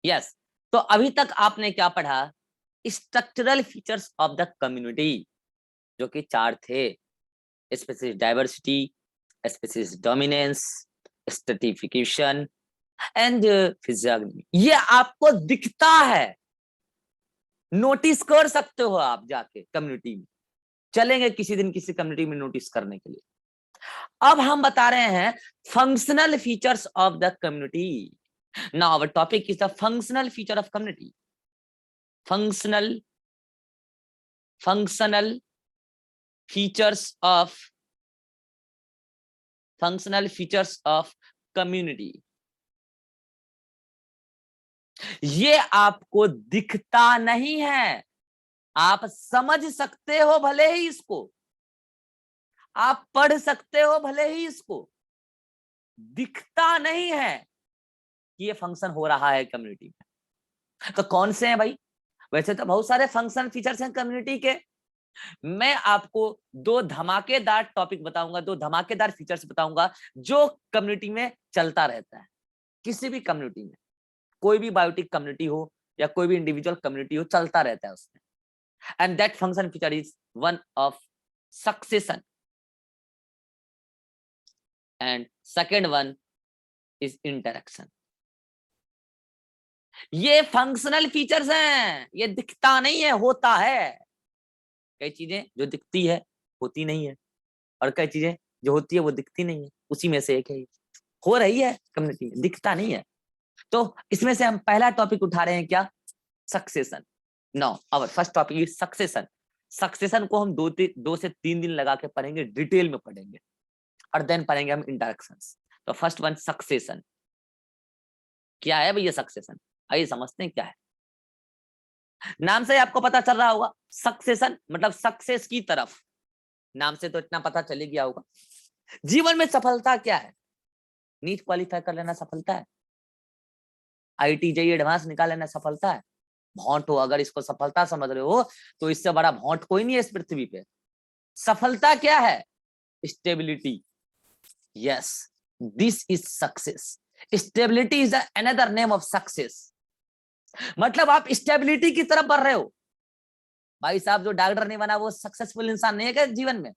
Yes. तो अभी तक आपने क्या पढ़ा? Structural features of the community, जो कि चार थे: species diversity, species dominance, stratification and physiognomy. ये आपको दिखता है, नोटिस कर सकते हो आप जाके कम्युनिटी में। चलेंगे किसी दिन किसी कम्युनिटी में नोटिस करने के लिए। अब हम बता रहे हैं functional features of the community. Now our topic is the functional feature of community. Functional functional features of functional features of community. ये आपको दिखता नहीं है, आप समझ सकते हो भले ही इसको, आप पढ़ सकते हो भले ही इसको, दिखता नहीं है कि ये फंक्शन हो रहा है कम्युनिटी में। तो कौन से हैं भाई? वैसे तो बहुत सारे फंक्शन फीचर्स हैं कम्युनिटी के। मैं आपको दो धमाकेदार टॉपिक बताऊंगा, दो धमाकेदार फीचर्स बताऊंगा जो कम्युनिटी में चलता रहता है। किसी भी कम्युनिटी में, कोई भी बायोटिक कम्युनिटी हो या कोई भी इंडिविजुअल कम्युनिटी हो, चलता रहता है उसमें। And that function feature is one of succession and second one is interaction. ये फंक्शनल फीचर्स हैं, ये दिखता नहीं है, होता है। कई चीजें जो दिखती है होती नहीं है, और कई चीजें जो होती है वो दिखती नहीं है। उसी में से एक है, हो रही है कम्युनिटी में, दिखता नहीं है। तो इसमें से हम पहला टॉपिक उठा रहे हैं, क्या? Succession. Now our first topic is succession. Succession को हम 2 से 3 दिन लगा के पढ़ेंगे, डिटेल में पढ़ेंगे, और देन पढ़ेंगे हम इंटरेक्शंस। तो फर्स्ट वन, सक्सेशन। क्या है भैया सक्सेशन? आइए समझते हैं क्या है। नाम से आपको पता चल रहा होगा, सक्सेशन मतलब सक्सेस की तरफ। नाम से तो इतना पता चल गया होगा। जीवन में सफलता क्या है? नीट क्वालिफाई कर लेना सफलता है, आईटी जेईई एडवांस निकाल लेना सफलता है। भौंट हो अगर इसको सफलता समझ रहे हो, तो इससे बड़ा भौंट कोई नहीं है इस पृथ्वी पे। सफलता क्या है? Stability. Yes, this is success. Stability is another name of success. मतलब आप स्टेबिलिटी की तरफ बढ़ रहे हो। भाई साहब, जो डॉक्टर नहीं बना वो सक्सेसफुल इंसान नहीं है क्या जीवन में?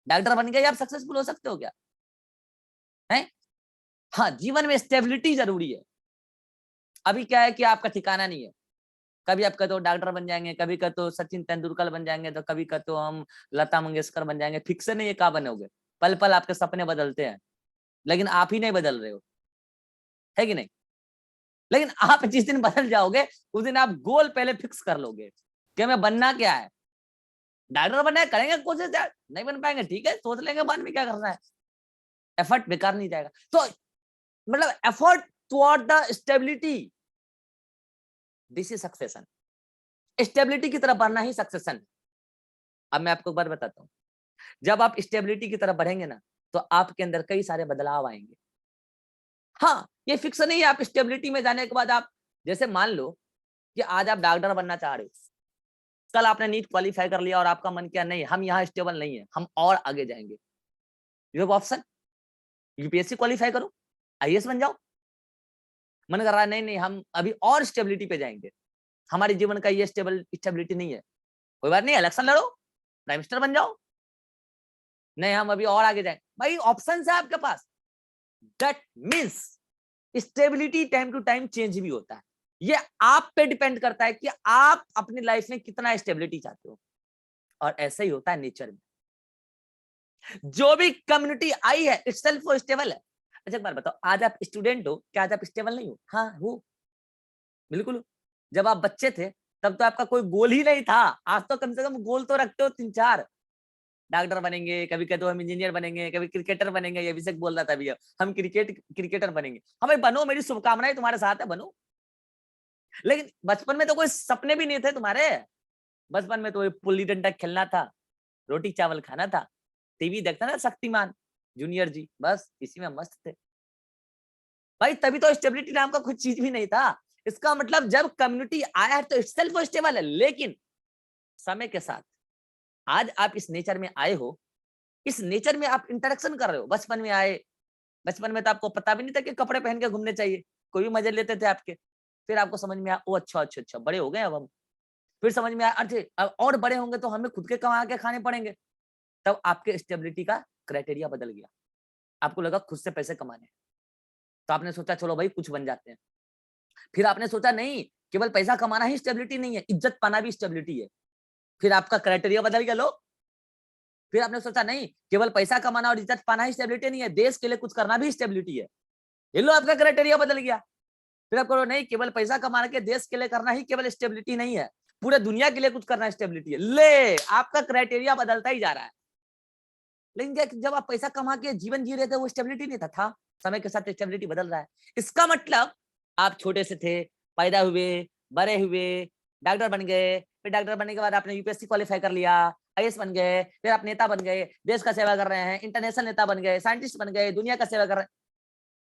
डॉक्टर बन गए आप सक्सेसफुल हो सकते हो क्या? है? हाँ, जीवन में स्टेबिलिटी जरूरी है। अभी क्या है कि आपका ठिकाना नहीं है। कभी आप कहते हो डॉक्टर बन जाएंगे, कभी कहते हो सचिन तेंदुलकर बन जाएंगे, तो कभी कहते हो हम लता मंगेशकर बन जाएंगे। फिक्स नहीं है कहाँ बनोगे। पल पल आपके सपने बदलते हैं, लेकिन आप ही नहीं बदल रहे हो, है कि नहीं? लेकिन आप जिस दिन बदल जाओगे, उस दिन आप गोल पहले फिक्स कर लोगे कि हमें बनना क्या है। डॉक्टर बनना है, करेंगे कोशिश यार, नहीं बन पाएंगे ठीक है, सोच लेंगे बाद में क्या करना है। एफर्ट बेकार नहीं जाएगा। तो मतलब effort toward the stability, this is succession. Stability की तरफ बढ़ना ही सक्सेशन। अब मैं आपको एक बात बताता हूँ, जब आप स्टेबिलिटी की तरफ बढ़ेंगे ना, तो आपके अंदर कई सारे बदलाव आएंगे। हाँ, ये फिक्स नहीं है आप स्टेबिलिटी में जाने के बाद आप, जैसे मान लो कि आज आप डॉक्टर बनना चाह रहे हो, कल आपने नीट क्वालिफाई कर लिया और आपका मन किया नहीं हम यहाँ स्टेबल नहीं है, हम और आगे जाएंगे। You have option, UPSC qualify करो, आईएएस बन जाओ। मन कर रहा है नहीं नहीं हम अभी और स्टेबिलिटी पे जाएंगे, हमारे जीवन का ये स्टेबिलिटी नहीं है, कोई बात नहीं इलेक्शन लड़ो, प्राइम मिनिस्टर बन जाओ। नहीं हम अभी और आगे जाएंगे। भाई ऑप्शन है आपके पास। That means stability time to time change भी होता है। ये आप पे डिपेंड करता है कि आप अपनी लाइफ में कितना स्टेबिलिटी चाहते हो। और ऐसा ही होता है नेचर में। जो भी कम्युनिटी आई है इटसेल्फ वो स्टेबल है। अच्छा एक बार बताओ, आज आप स्टूडेंट हो, क्या आज आप स्टेबल नहीं हो? हाँ हो, बिल्कुल। जब आप बच्चे थे तब तो आपका कोई गोल ही नहीं था। आज तो कम से कम गोल तो रखते हो 3-4। डॉक्टर बनेंगे, कभी कहते हो हम इंजीनियर बनेंगे, कभी क्रिकेटर बनेंगे। ये अभिषेक बोल रहा था भैया हम क्रिकेटर बनेंगे। हमें बनो, मेरी शुभकामनाएं तुम्हारे साथ है, बनो। लेकिन बचपन में तो कोई सपने भी नहीं थे तुम्हारे। बचपन में तो पुल्ली डंडा खेलना था, रोटी चावल खाना था, टीवी देखता था शक्तिमान जूनियर जी, बस इसी में मस्त थे। भाई तभी तो स्टेबिलिटी नाम का कुछ चीज भी नहीं था। इसका मतलब जब कम्युनिटी आया है तो इटसेल्फ स्टेबल है। लेकिन समय के साथ आज आप इस नेचर में आए हो, इस नेचर में आप इंटरेक्शन कर रहे हो। बचपन में आए, बचपन में तो आपको पता भी नहीं था कि कपड़े पहन के घूमने चाहिए, कोई भी मजे लेते थे आपके। फिर आपको समझ में आया, ओ अच्छा अच्छा अच्छा, बड़े हो गए अब हम। फिर समझ में आया, अरे अब और बड़े होंगे तो हमें खुद के कमा के खाने पड़ेंगे। तब आपके स्टेबिलिटी का क्राइटेरिया बदल गया, आपको लगा खुद से पैसे कमाने, तो आपने सोचा चलो भाई कुछ बन जाते हैं। फिर आपने सोचा नहीं, केवल पैसा कमाना ही स्टेबिलिटी नहीं है, इज्जत पाना भी स्टेबिलिटी है। फिर आपका क्राइटेरिया बदल गया, लो। फिर आपने सोचा नहीं, केवल पैसा कमाना और इज्जत पाना ही स्टेबिलिटी नहीं है, देश के लिए कुछ करना भी स्टेबिलिटी है। ये लो, आपका क्राइटेरिया बदल गया। फिर आप करो नहीं, केवल पैसा कमाने के देश के लिए करना ही केवल स्टेबिलिटी नहीं है, पूरे दुनिया के लिए कुछ करना स्टेबिलिटी है। ले, आपका क्राइटेरिया बदलता ही जा रहा है। लेकिन जब आप पैसा कमा के जीवन जी रहे थे वो स्टेबिलिटी नहीं था। समय के साथ स्टेबिलिटी बदल रहा है। इसका मतलब आप छोटे से थे, पैदा हुए, बड़े हुए, डॉक्टर बन गए, फिर डॉक्टर बनने के बाद आपने यूपीएससी क्वालिफाई कर लिया, आईएएस बन गए, फिर आप नेता बन गए, देश का सेवा कर रहे हैं, इंटरनेशनल नेता बन गए, साइंटिस्ट बन गए, दुनिया का सेवा कर रहे हैं।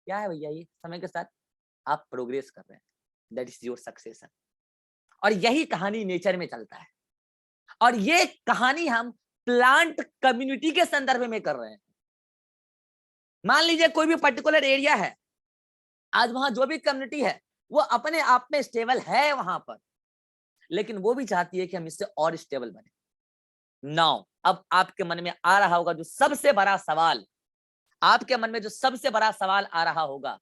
क्या है भैया, ये समय के साथ आप प्रोग्रेस कर रहे हैं, दैट इज योर सक्सेस। और यही कहानी नेचर में चलता है, और ये कहानी हम प्लांट कम्युनिटी के संदर्भ में कर रहे हैं। मान लीजिए कोई भी पर्टिकुलर एरिया है, आज वहां जो भी कम्युनिटी है वो अपने आप में स्टेबल है वहां पर, लेकिन वो भी चाहती है कि हम इससे और स्टेबल बने। नाउ अब आपके मन में आ रहा होगा जो सबसे बड़ा सवाल, आपके मन में जो सबसे बड़ा सवाल आ रहा होगा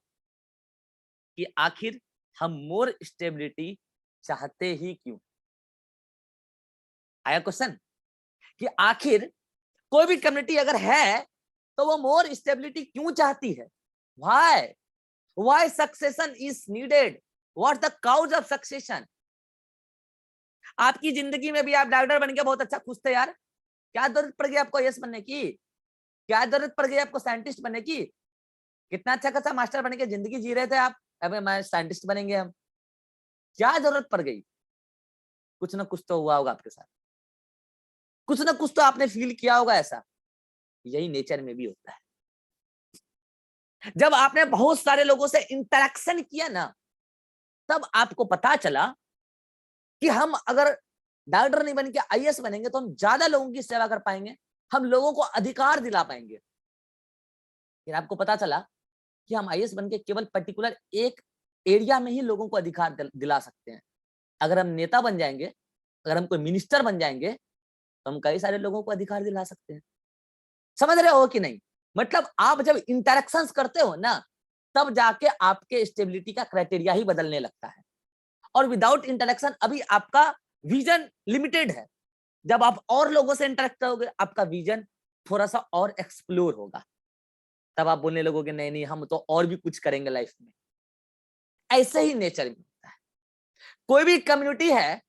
कि आखिर हम मोर स्टेबिलिटी चाहते ही क्यों। आया क्वेश्चन कि आखिर कोई भी कम्युनिटी अगर है तो वो मोर स्टेबिलिटी क्यों चाहती है। Why succession is needed, what the cause of succession. आपकी जिंदगी में भी आप डॉक्टर बन के बहुत अच्छा खुश थे यार, क्या जरूरत पड़ गई आपको आईएएस बनने की, क्या जरूरत पड़ गई आपको साइंटिस्ट बनने की। कितना अच्छा खासा मास्टर बन के जिंदगी जी रहे थे आप, अबे मैं साइंटिस्ट बनेंगे हम, क्या जरूरत पड़ गई। कुछ ना कुछ तो हुआ होगा आपके साथ, कुछ ना कुछ तो आपने फील किया होगा ऐसा। यही नेचर में भी होता है। जब आपने बहुत सारे लोगों से इंटरेक्शन किया ना, तब आपको पता चला कि हम अगर डॉक्टर नहीं बन के आईएएस बनेंगे तो हम ज्यादा लोगों की सेवा कर पाएंगे, हम लोगों को अधिकार दिला पाएंगे। फिर आपको पता चला कि हम आईएएस बन के केवल पर्टिकुलर एक एरिया में ही लोगों को अधिकार दिला सकते हैं। अगर हम नेता बन जाएंगे, अगर हम कोई मिनिस्टर बन जाएंगे, तो हम कई सारे लोगों को अधिकार दिला सकते हैं। समझ रहे हो कि नहीं। मतलब आप जब इंटरेक्शंस करते हो ना, तब जाके आपके स्टेबिलिटी का क्राइटेरिया ही बदलने लगता है। और विदाउट इंटरेक्शन अभी आपका विजन लिमिटेड है। जब आप और लोगों से इंटरेक्ट करोगे, आपका विजन थोड़ा सा और एक्सप्लोर होगा, तब आप बोलने लगोगे नहीं नहीं हम तो और भी कुछ करेंगे लाइफ में। ऐसे ही नेचर में होता है। कोई भी कम्युनिटी है,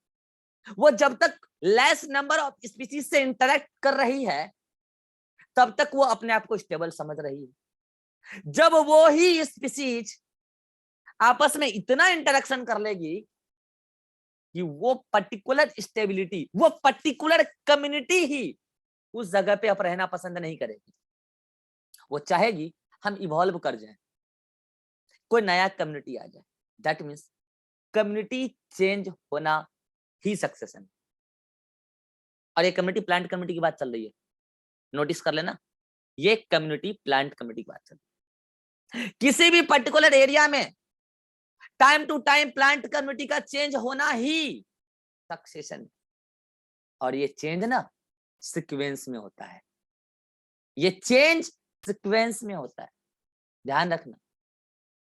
वो जब तक लेस नंबर ऑफ स्पीसीज से इंटरेक्ट कर रही है, तब तक वो अपने आप को स्टेबल समझ रही है। जब वो ही स्पीसीज आपस में इतना इंटरेक्शन कर लेगी कि वो पर्टिकुलर स्टेबिलिटी, वो पर्टिकुलर कम्युनिटी ही उस जगह पे अब रहना पसंद नहीं करेगी। वो चाहेगी हम इवॉल्व कर जाएं, कोई नया कम्युनिटी आ जाए। दैट मीन्स कम्युनिटी चेंज होना ही सक्सेस है। और ये कम्युनिटी प्लांट कम्युनिटी की बात चल रही है, नोटिस कर लेना, ये कम्युनिटी प्लांट कम्युनिटी की बात चल रही है। किसी भी पर्टिकुलर एरिया में time to time plant community का चेंज होना ही सक्सेशन। और ये चेंज ना सीक्वेंस में होता है, ये चेंज सीक्वेंस में होता है, ध्यान रखना।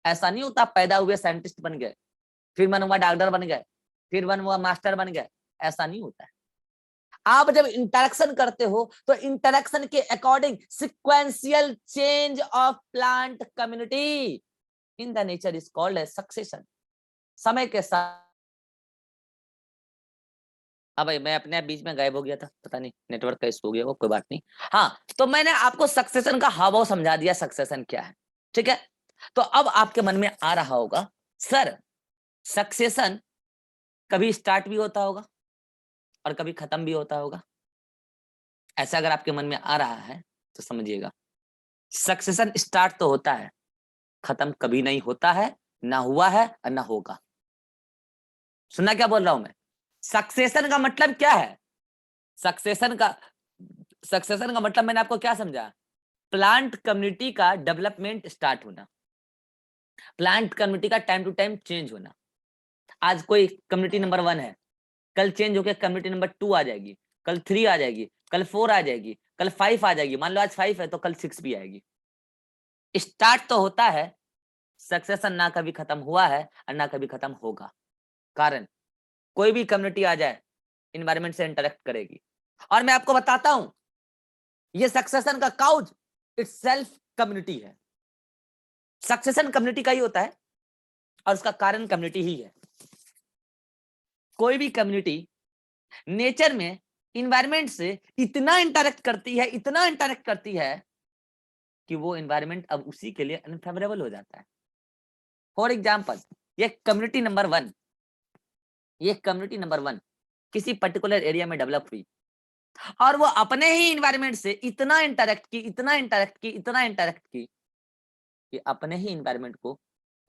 ऐसा नहीं होता पैदा हुए साइंटिस्ट बन गए, फिर मन हुआ डॉक्टर बन गए, फिर मन हुआ मास्टर बन गए, ऐसा नहीं होता है। आप जब इंटरेक्शन करते हो तो इंटरेक्शन के according sequential change of plant community in the nature is called as succession. समय के साथ हाँ भाई, मैं अपने बीच में गायब हो गया था, पता नहीं नेटवर्क का इशू हो गया, वो कोई बात नहीं। हाँ, तो मैंने आपको सक्सेशन का हाव समझा दिया, सक्सेशन क्या है, ठीक है। तो अब आपके मन में आ रहा होगा सर, सक्सेशन कभी स्टार्ट भी होता होगा और कभी खत्म भी होता होगा। ऐसा अगर आपके मन में आ रहा है तो समझिएगा, सक्सेशन स्टार्ट तो होता है, खत्म कभी नहीं होता है, ना हुआ है और ना होगा। सुनना क्या बोल रहा हूं मैं। सक्सेशन का मतलब क्या है, सक्सेशन का मतलब मैंने आपको क्या समझा, प्लांट कम्युनिटी का डेवलपमेंट स्टार्ट होना, प्लांट कम्युनिटी का टाइम टू टाइम चेंज होना। आज कोई कम्युनिटी नंबर 1 है, कल चेंज होकर कम्युनिटी नंबर 2 आ जाएगी, कल 3 आ जाएगी, कल 4 आ जाएगी, कल 5 आ जाएगी। मान लो आज 5 है तो कल 6 भी आएगी। स्टार्ट तो होता है, सक्सेशन ना कभी खत्म हुआ है और ना कभी खत्म होगा। कारण कोई भी कम्युनिटी आ जाए इन्वायरमेंट से इंटरेक्ट करेगी। और मैं आपको बताता हूं, ये सक्सेशन का काउज इटसेल्फ कम्युनिटी है। सक्सेशन कम्युनिटी का ही होता है और उसका कारण कम्युनिटी ही है। कोई भी कम्युनिटी नेचर में इन्वायरमेंट से इतना इंटरेक्ट करती है, इतना इंटरेक्ट करती है कि वो इन्वायरमेंट अब उसी के लिए अनफेवरेबल हो जाता है। फॉर एग्जाम्पल, ये कम्युनिटी नंबर 1, ये कम्युनिटी नंबर 1 किसी पर्टिकुलर एरिया में डेवलप हुई और वो अपने ही इन्वायरमेंट से इतना इंटरेक्ट की, इतना इंटरेक्ट की, इतना इंटरेक्ट की कि अपने ही इन्वायरमेंट को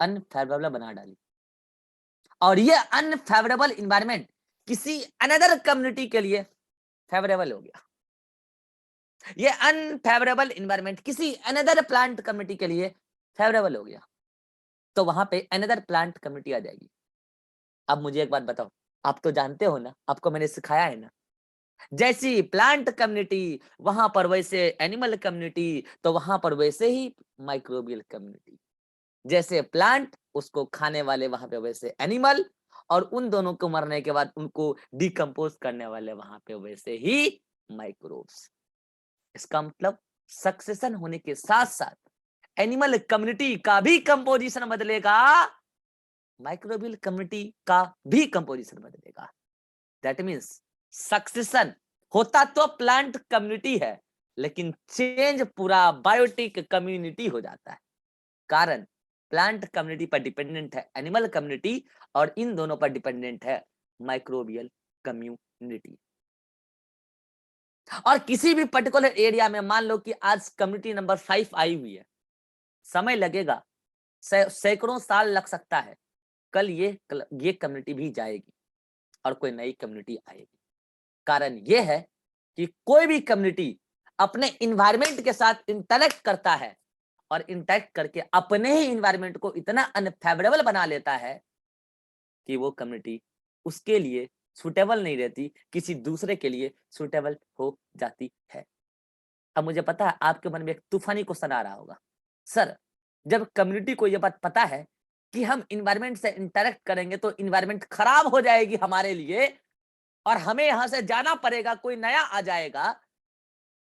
अनफेवरेबल बना डाली। और ये अनफेवरेबल इन्वायरमेंट किसी अनदर कम्युनिटी के लिए फेवरेबल हो गया। ये अनफेवरेबल इन्वायरमेंट किसी अनदर प्लांट कम्युनिटी के लिए फेवरेबल हो गया, तो वहां पे अनदर प्लांट कम्युनिटी आ जाएगी। अब मुझे एक बात बताओ, आप तो जानते हो ना, आपको मैंने सिखाया है ना, जैसी प्लांट कम्युनिटी वहां पर वैसे एनिमल कम्युनिटी, तो वहां पर वैसे ही माइक्रोबियल कम्युनिटी। जैसे प्लांट उसको खाने वाले वहां पे वैसे एनिमल, और उन दोनों को मरने के बाद उनको डिकम्पोज करने वाले वहां पे वैसे ही माइक्रोब्स। इसका मतलब सक्सेशन होने के साथ साथ एनिमल कम्युनिटी का भी कंपोजिशन बदलेगा, माइक्रोबियल कम्युनिटी का भी कंपोजिशन बदलेगा। दैट मीन्स सक्सेशन होता तो प्लांट कम्युनिटी है, लेकिन चेंज पूरा बायोटिक कम्युनिटी हो जाता है। कारण प्लांट कम्युनिटी पर डिपेंडेंट है एनिमल कम्युनिटी, और इन दोनों पर डिपेंडेंट है माइक्रोबियल कम्युनिटी। और किसी भी पर्टिकुलर एरिया में मान लो कि आज कम्युनिटी नंबर 5 आई हुई है, समय लगेगा, सैकड़ों साल लग सकता है, कल ये कम्युनिटी भी जाएगी और कोई नई कम्युनिटी आएगी। कारण ये है कि कोई भी कम्युनिटी अपने इन्वायरमेंट के साथ इंटरेक्ट करता है और इंटरेक्ट करके अपने ही इन्वायरमेंट को इतना अनफेवरेबल बना लेता है कि वो कम्युनिटी उसके लिए सुटेबल नहीं रहती, किसी दूसरे के लिए सुटेबल हो जाती है। अब मुझे पता है आपके मन में एक तूफानी क्वेश्चन आ रहा होगा, सर जब कम्युनिटी को ये बात पता है कि हम इन्वायरमेंट से इंटरेक्ट करेंगे तो इन्वायरमेंट खराब हो जाएगी हमारे लिए और हमें यहां से जाना पड़ेगा, कोई नया आ जाएगा,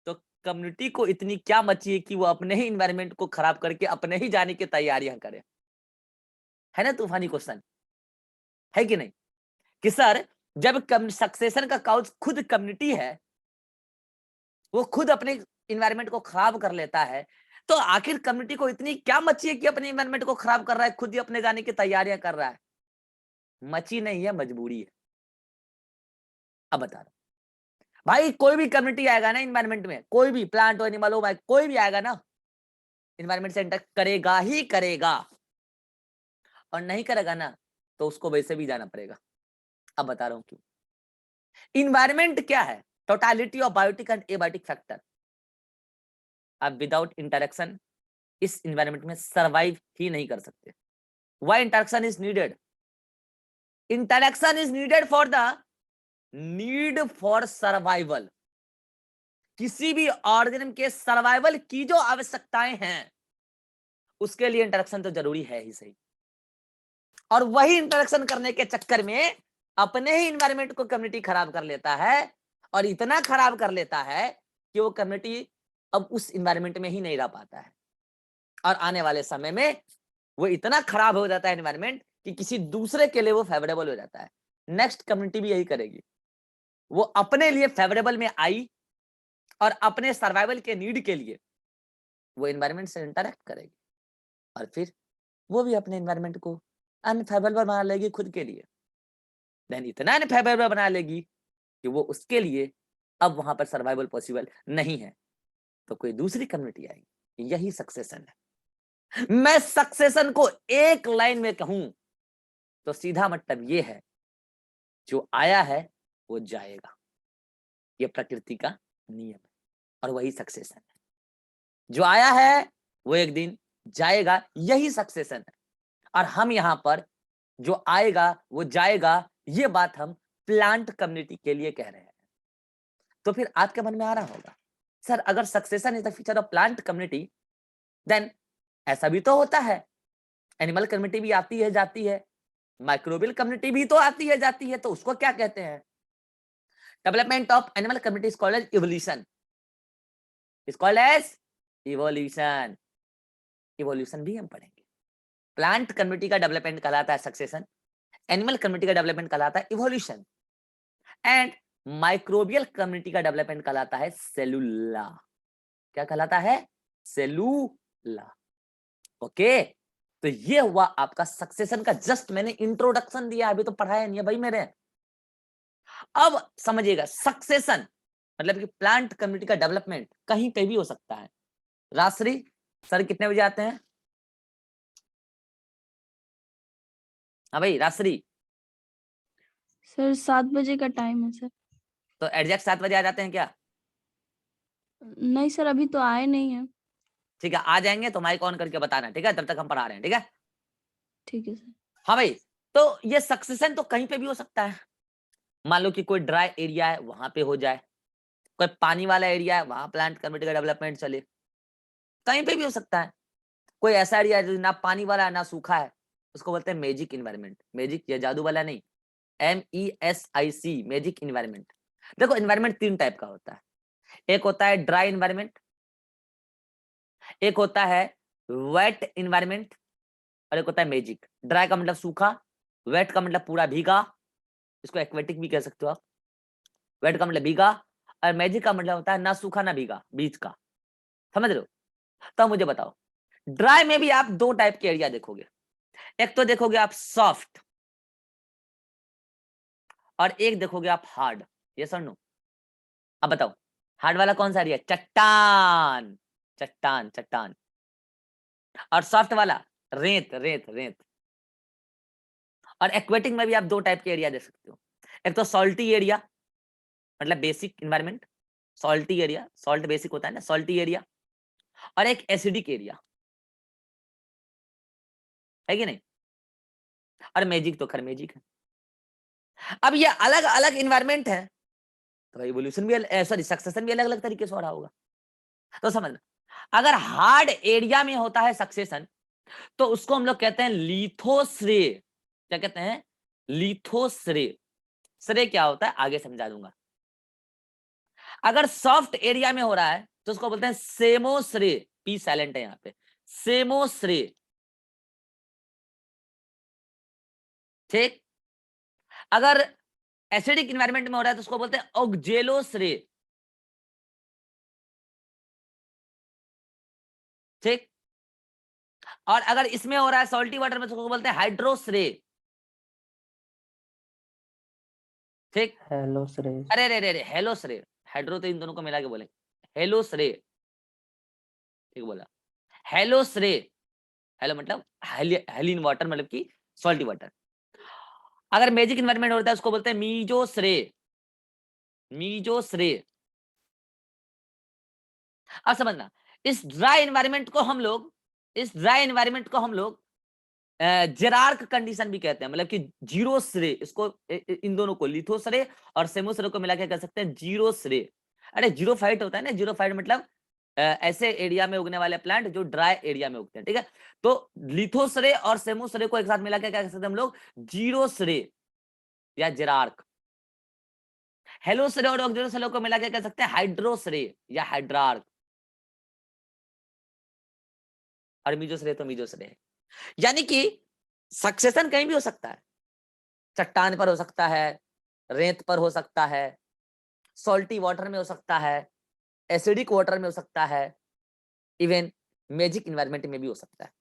तो कम्युनिटी को इतनी क्या मची है कि वो अपने ही इन्वायरमेंट को खराब करके अपने ही जाने की तैयारियां करे? है ना तूफानी क्वेश्चन, है कि नहीं? कि सर जब सक्सेशन का काउज खुद कम्युनिटी है, वो खुद अपने इन्वायरमेंट को खराब कर लेता है, तो आखिर कम्युनिटी को इतनी क्या मची है कि अपने इन्वायरमेंट को खराब कर रहा है, खुद ही अपने जाने की तैयारियां कर रहा है? मची नहीं है, मजबूरी है। अब बता रहा भाई, कोई भी कम्युनिटी आएगा ना इन्वायरमेंट में, कोई भी प्लांट हो एनिमल हो, कोई भी आएगा ना, इन्वायरमेंट से इंटरेक्ट करेगा ही करेगा, और नहीं करेगा ना तो उसको वैसे भी जाना पड़ेगा। अब बता रहा हूं क्यों। इन्वायरमेंट क्या है? Totality of biotic and abiotic factor. अब विदाउट इंटरेक्शन इस इन्वायरमेंट में सरवाइव ही नहीं कर सकते। Why interaction is needed? Interaction is needed for the need for survival. किसी भी ऑर्गेनिज्म के सर्वाइवल की जो आवश्यकताएं हैं उसके लिए इंटरेक्शन तो जरूरी है ही सही। और वही इंटरेक्शन करने के चक्कर में अपने ही इन्वायरमेंट को कम्युनिटी खराब कर लेता है, और इतना खराब कर लेता है कि वो कम्युनिटी अब उस इन्वायरमेंट में ही नहीं रह पाता है, और आने वाले समय में वो इतना खराब हो जाता है एनवायरमेंट कि किसी दूसरे के लिए वो फेवरेबल हो जाता है। नेक्स्ट कम्युनिटी भी यही करेगी, वो अपने लिए फेवरेबल में आई और अपने सर्वाइवल के नीड के लिए वो एनवायरमेंट से इंटरेक्ट करेगी, और फिर वो भी अपने एनवायरमेंट को अनफेवरेबल बना लेगी खुद के लिए। देन इतना अनफेवरेबल बना लेगी कि वो उसके लिए अब वहां पर सर्वाइवल पॉसिबल नहीं है, तो कोई दूसरी कम्युनिटी आएगी। यही सक्सेशन है। मैं सक्सेशन को एक लाइन में कहूं तो सीधा मतलब ये है, जो आया है वो जाएगा, ये प्रकृति का नियम है, और वही सक्सेशन है। जो आया है वो एक दिन जाएगा, यही सक्सेशन है। और हम यहाँ पर जो आएगा वो जाएगा, ये बात हम प्लांट कम्युनिटी के लिए कह रहे हैं। तो फिर आपके मन में आ रहा होगा, सर अगर succession is the feature of plant community, then ऐसा भी तो होता है, एनिमल कम्युनिटी भी आती है जाती है, माइक्रोबियल कम्युनिटी भी तो आती है जाती है, तो उसको क्या कहते हैं? Development of animal community is called as evolution, is called as evolution. Evolution भी हम पढ़ेंगे। प्लांट कम्युनिटी का डेवलपमेंट कहलाता है सक्सेशन, एनिमल कम्युनिटी का डेवलपमेंट कहलाता है इवोल्यूशन, एंड माइक्रोबियल कम्युनिटी का डेवलपमेंट कहलाता है सेलुला। क्या कहलाता है? सेलुला। ओके, तो ये हुआ आपका सक्सेशन का, जस्ट मैंने इंट्रोडक्शन दिया, अभी तो पढ़ाया नहीं है भाई मेरे। अब समझिएगा, सक्सेशन मतलब कि प्लांट कम्युनिटी का डेवलपमेंट कहीं पे भी हो सकता है। राजश्री सर कितने बजे आते हैं? हाँ भाई राजश्री। सर 7 बजे का टाइम है सर। तो एग्जैक्ट 7 बजे आ जाते हैं क्या? नहीं सर, अभी तो आए नहीं है। ठीक है, आ जाएंगे तो माइक ऑन करके बताना, ठीक है? तब तक हम पढ़ा रहे हैं, ठीक है? ठीक है सर। हाँ भाई, तो ये सक्सेशन तो कहीं पे भी हो सकता है। मान लो कि कोई ड्राई एरिया है, वहां पे हो जाए, कोई पानी वाला एरिया है, वहां प्लांट कम्युनिटी का डेवलपमेंट चले, कहीं पे भी हो सकता है। कोई ऐसा एरिया है जो ना पानी वाला है ना सूखा है, उसको बोलते हैं मैजिक इन्वायरमेंट। मैजिक ये जादू वाला नहीं, MESIC, मैजिक इन्वायरमेंट। देखो इन्वायरमेंट 3 टाइप का होता है, एक होता है ड्राई इन्वायरमेंट, एक होता है वेट इन्वायरमेंट, और एक होता है मैजिक। ड्राई का मतलब सूखा, वेट का मतलब पूरा भीगा, इसको एक्वेटिक भी कह सकते हो आप। वेट का मतलब भीगा, और मैजिक का मतलब होता है ना सूखा ना भीगा, बीच का। समझ रहे हो? तो मुझे बताओ, ड्राई में भी आप 2 टाइप के एरिया देखोगे, एक तो देखोगे आप सॉफ्ट, और एक देखोगे आप हार्ड। यस और नो? अब बताओ, हार्ड वाला कौन सा एरिया? चट्टान, चट्टान चट्टान। और सॉफ्ट वाला रेत रेत रेत। और एक्वेटिक में भी आप 2 टाइप के एरिया देख सकते हो, एक तो सॉल्टी एरिया मतलब basic environment, salty area, salt basic होता है ना, सॉल्टी एरिया, और एक एसिडिक एरिया, है कि नहीं? और मैजिक तो खैर मैजिक है। अब ये अलग अलग इन्वायरमेंट है, तो इवोल्यूशन भी सॉरी सक्सेशन भी अलग अलग तरीके से हो रहा होगा। तो समझना, अगर हार्ड एरिया में होता है सक्सेशन, तो उसको हम लोग कहते हैं लिथोश्रेय। क्या कहते हैं? लिथोश्रेय। श्रेय क्या होता है आगे समझा दूंगा। अगर सॉफ्ट एरिया में हो रहा है तो उसको बोलते हैं सेमोश्रेय, पी साइलेंट है यहाँ पे, सेमोश्रेय। ठीक। अगर एसिडिक इन्वायरमेंट में हो रहा है तो उसको बोलते हैं ऑक्जेलोश्रेय। ठीक। और अगर इसमें हो रहा है सॉल्टी वाटर में तो उसको बोलते हैं हाइड्रोश्रेय। ठीक। हेलो सुरेश। अरे रे रे रे, हेलो श्रेय, हाइड्रो तो इन दोनों को मिला के बोले हेलो श्रेय। ठीक बोला, हेलो श्रेय। हेलो मतलब हेलिन वाटर मतलब कि सॉल्टी वाटर। अगर मैजिक इन्वायरमेंट होता है उसको बोलते हैं मीजोश्रेय, मीजोश्रेय। अब समझना, इस ड्राई एनवायरनमेंट को हम लोग, इस ड्राई एनवायरनमेंट को हम लोग जेरार्क कंडीशन भी कहते हैं, मतलब कि जीरो श्रेय। इसको इन दोनों को लिथोश्रेय और सेमोश्रेय को मिला के कह सकते हैं जीरो श्रेय। अरे जीरो फाइट होता है ना, जीरो फाइट मतलब ऐसे एरिया में उगने वाले प्लांट जो ड्राई एरिया में उगते हैं। ठीक है, तो लिथोश्रेय और सेमोश्रेय को एक साथ मिला के क्या कह सकते हैं हम लोग? जीरो श्रेय या जेरार्क। हेलोश्रेय और ऑक्जेलोश्रेय को मिला के कह सकते हैं हाइड्रोश्रेय या हाइड्रार्क। और मीजोश्रेय तो मीजोश्रेय। यानी कि सक्सेशन कहीं भी हो सकता है, चट्टान पर हो सकता है, रेत पर हो सकता है, सॉल्टी वाटर में हो सकता है, एसिडिक वाटर में हो सकता है, इवन मैजिक इन्वायरमेंट में भी हो सकता है।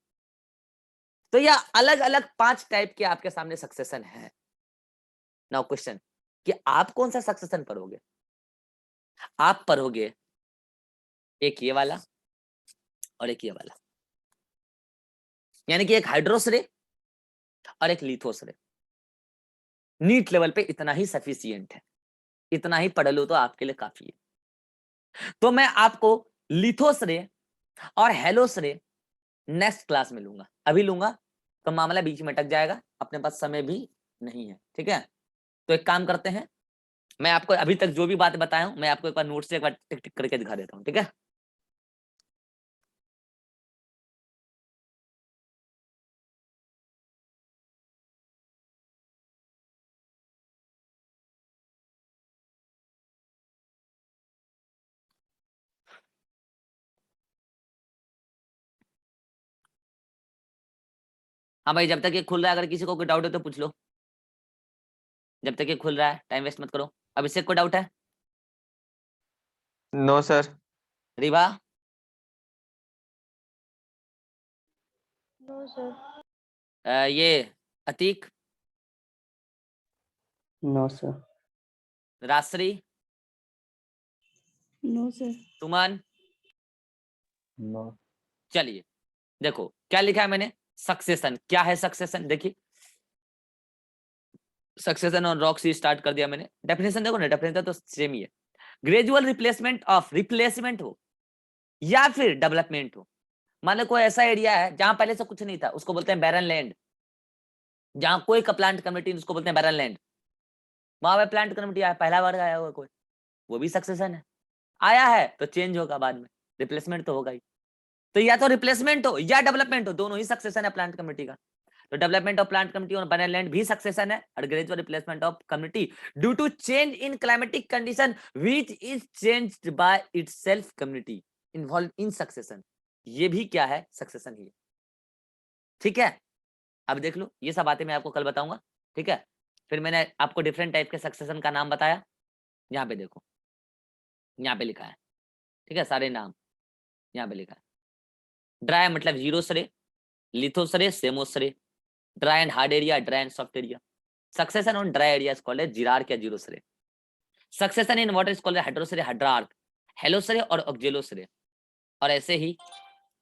तो यह अलग अलग 5 टाइप के आपके सामने सक्सेशन है। नाउ क्वेश्चन कि आप कौन सा सक्सेशन पढ़ोगे? आप पढ़ोगे एक ये वाला और एक ये वाला, यानी कि एक हाइड्रोश्रेय और एक लिथोश्रेय। नीट लेवल पे इतना ही सफिशियंट है, इतना ही पढ़ लो तो आपके लिए काफी है। तो मैं आपको लिथोश्रेय और हेलोश्रेय नेक्स्ट क्लास में लूंगा, अभी लूंगा तो मामला बीच में अटक जाएगा। अपने पास समय भी नहीं है। ठीक है, तो एक काम करते हैं, मैं आपको अभी तक जो भी बात बताया हूं मैं आपको एक बार नोट से एक बार टिक टिक करके दिखा देता हूँ। ठीक है, हाँ भाई, जब तक ये खुल रहा है अगर किसी को कोई डाउट है तो पूछ लो। जब तक ये खुल रहा है टाइम वेस्ट मत करो। अभिषेक को डाउट है? No sir. Riva? No sir. ये Atiq? No sir. Rajshree? No sir. Suman? No. चलिए देखो क्या लिखा है मैंने, सक्सेशन। क्या है सक्सेशन? देखिए सक्सेशन और रॉक से स्टार्ट कर दिया मैंने। डेफिनेशन देखो ना, डेफिनेशन तो सेम ही है। ग्रेजुअल रिप्लेसमेंट ऑफ, रिप्लेसमेंट हो या फिर डेवलपमेंट हो। मान लो कोई ऐसा एरिया है जहां पहले से कुछ नहीं था, उसको बोलते हैं बैरन लैंड। जहां कोई का प्लांट कम्युनिटी, उसको बोलते हैं बैरन लैंड। वहां पे प्लांट कम्युनिटी आया, पहला बार आया हुआ कोई, वो भी सक्सेशन है। आया है तो चेंज होगा बाद में, रिप्लेसमेंट तो होगा ही। तो या तो रिप्लेसमेंट हो या डेवलपमेंट हो, दोनों ही सक्सेशन है प्लांट कम्युनिटी का। तो डेवलपमेंट ऑफ प्लांट कम्युनिटी और बैरन लैंड भी सक्सेशन है, और gradual replacement of community due to change in climatic condition which is changed by itself community involve in succession. ये भी क्या है? सक्सेशन ही है। ठीक है, अब देख लो ये सब बातें मैं आपको कल बताऊंगा। ठीक है, फिर मैंने आपको डिफरेंट टाइप के सक्सेशन का नाम बताया। यहाँ पे देखो, यहाँ पे लिखा है। ठीक है, सारे नाम यहाँ पे लिखा है। ड्राई मतलब xerosere, lithosere, psammosere. Dry and hard area, dry and soft area. Succession on dry area is called as xerarch या xerosere. Succession in water is called hydrosere, hydrarch, halosere और ऑक्जेलोसरे। और ऐसे ही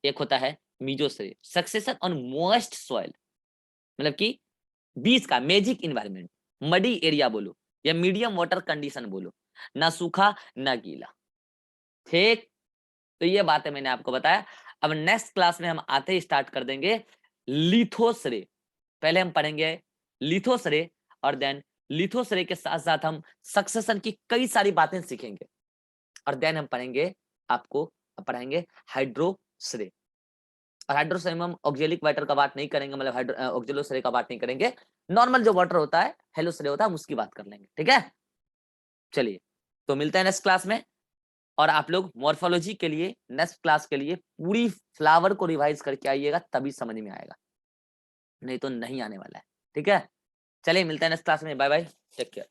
एक होता है mesosere. Succession on moist soil, मतलब कि बीच का मैजिक इन्वायरमेंट, मडी एरिया बोलो या मीडियम वाटर कंडीशन बोलो, ना सूखा ना गीला। ठीक, तो ये बातें मैंने आपको बताया। अब नेक्स्ट क्लास में हम आते ही स्टार्ट कर देंगे लिथोसरे। पहले हम पढ़ेंगे लिथोसरे, और देन लिथोसरे के साथ साथ हम सक्सेशन की कई सारी बातें सीखेंगे, और देन हम पढ़ेंगे आपको पढ़ाएंगे हाइड्रोसरे। और हाइड्रोसरे में हम ऑक्जेलिक वाटर का बात नहीं करेंगे, मतलब ऑक्जेलोसरे का बात नहीं करेंगे। नॉर्मल जो वाटर होता है, हेलोसरे होता है, हम उसकी बात कर लेंगे। ठीक है, चलिए तो मिलते हैं नेक्स्ट क्लास में। और आप लोग मॉर्फोलॉजी के लिए नेक्स्ट क्लास के लिए पूरी फ्लावर को रिवाइज करके आइएगा, तभी समझ में आएगा, नहीं तो नहीं आने वाला है। ठीक है, चलिए मिलते हैं नेक्स्ट क्लास में। Bye bye, take care.